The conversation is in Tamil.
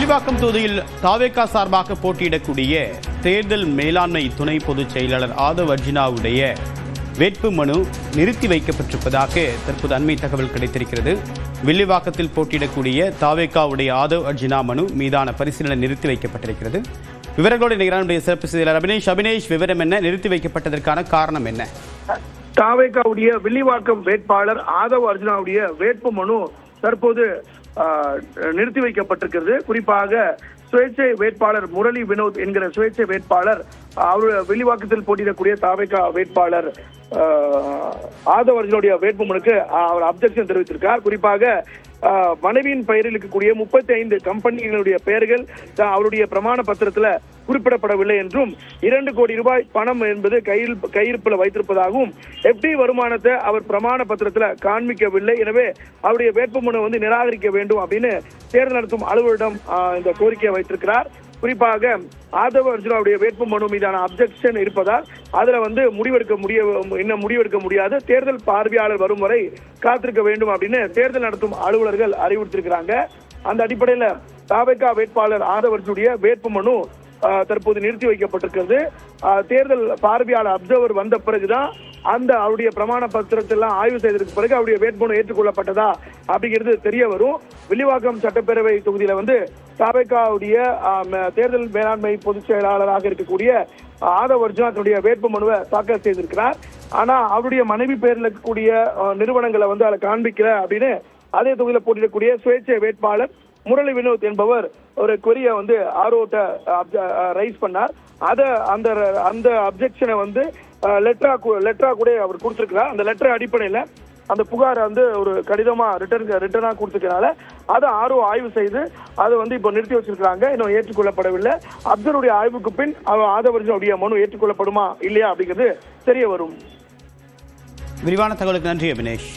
வில்லிவாக்கம் தொகுதியில் தாவேகா சார்பாக போட்டியிடக்கூடிய தேர்தல் மேலாண்மை துணை பொதுச் செயலாளர் ஆதவ் அர்ஜுனாவுடைய வேட்பு மனு நிறுத்தி வைக்கப்பட்டிருப்பதாக தற்போது அண்மை தகவல் கிடைத்திருக்கிறது. வில்லிவாக்கத்தில் போட்டியிடக்கூடிய தாவேகாவுடைய ஆதவ் அர்ஜுனா மனு மீதான பரிசீலனை நிறுத்தி வைக்கப்பட்டிருக்கிறது. விவரங்களோடு இணைகிறார் சிறப்பு செய்தியாளர் அபினேஷ். விவரம் என்ன? நிறுத்தி வைக்கப்பட்டதற்கான காரணம் என்ன? தாவேகாவுடைய வில்லிவாக்கம் வேட்பாளர் ஆதவ் அர்ஜுனாவுடைய வேட்பு மனு தற்போது நிறுத்தி வைக்கப்பட்டிருக்கிறது. குறிப்பாக சுயேட்சை வேட்பாளர் முரளி வினோத் என்கிற சுயேட்சை வேட்பாளர் அவர் வில்லிவாக்கத்தில் போட்டியிடக்கூடிய தாவேகா வேட்பாளர் ஆதவ் அர்ஜுனுடைய வேட்புமனுக்கு அவர் அப்ஜெக்ஷன் தெரிவித்திருக்கார். குறிப்பாக மனைவியின் பெயரில் இருக்கக்கூடிய 35 கம்பெனிகளுடைய பெயர்கள் அவருடைய பிரமாண பத்திரத்துல குறிப்பிடப்படவில்லை என்றும் 2 கோடி ரூபாய் பணம் என்பது கையிருப்பில் வைத்திருப்பதாகவும் எஃப்டி வருமானத்தை அவர் பிரமாண பத்திரத்துல காண்பிக்கவில்லை. எனவே அவருடைய வேட்புமனு நிராகரிக்க வேண்டும் அப்படின்னு தேர்தல் நடத்தும் அலுவலரிடம் இந்த கோரிக்கையை வைத்திருக்கிறார். குறிப்பாக ஆதவ் அர்ஜுனாவுடைய வேட்புமனு மீதான அப்ஜெக்ஷன் இருப்பதால் அதுல முடிவெடுக்க முடியாது. தேர்தல் பார்வையாளர் வரும் வரை காத்திருக்க வேண்டும் அப்படின்னு தேர்தல் நடத்தும் அலுவலர்கள் அறிவுறுத்திருக்கிறாங்க. அந்த அடிப்படையில தாவேகா வேட்பாளர் ஆதவ் அர்ஜுனுடைய வேட்புமனு தற்போது நிறுத்தி வைக்கப்பட்டிருக்கிறது. தேர்தல் பார்வையாளர் அப்சர்வர் வந்த பிறகுதான் அந்த அவருடைய பிரமாண பத்திரத்தை எல்லாம் ஆய்வு செய்ததற்கு பிறகு அவருடைய வேட்புமனு ஏற்றுக்கொள்ளப்பட்டதா அப்படிங்கிறது தெரிய வரும். வில்லிவாக்கம் சட்டப்பேரவை தொகுதியில தாவேகாவுடைய தேர்தல் மேலாண்மை பொதுச் செயலாளராக இருக்கக்கூடிய ஆதவ் அர்ஜுனா தன்னுடைய வேட்புமனுவை தாக்கல் செய்திருக்கிறார். ஆனா அவருடைய மனைவி பேரில் இருக்கக்கூடிய நிறுவனங்களை அதை காண்பிக்கல அப்படின்னு அதே தொகுதியில் போட்டியிடக்கூடிய சுயேட்சை வேட்பாளர் முரளி வினோத் என்பவர் ஒரு கொரிய ஆர்ஓட்ட ரைஸ் பண்ணார். அந்த அப்ஜெக்ஷனை லெட்டரா கூட அவர் கொடுத்திருக்கிறார். அந்த லெட்டர் அடிப்படையில அந்த புகாரை ஒரு கடிதமா ரிட்டர்னா கொடுத்திருக்கனால அதை ஆர்ஓ ஆய்வு செய்து அதை இப்போ நிறுத்தி வச்சிருக்காங்க. இன்னும் ஏற்றுக்கொள்ளப்படவில்லை. அப்சருடைய ஆய்வுக்கு பின் ஆதவ் அர்ஜுனுடைய மனு ஏற்றுக்கொள்ளப்படுமா இல்லையா அப்படிங்கிறது தெரிய வரும். விரிவான தகவலுக்கு நன்றி அபினேஷ்.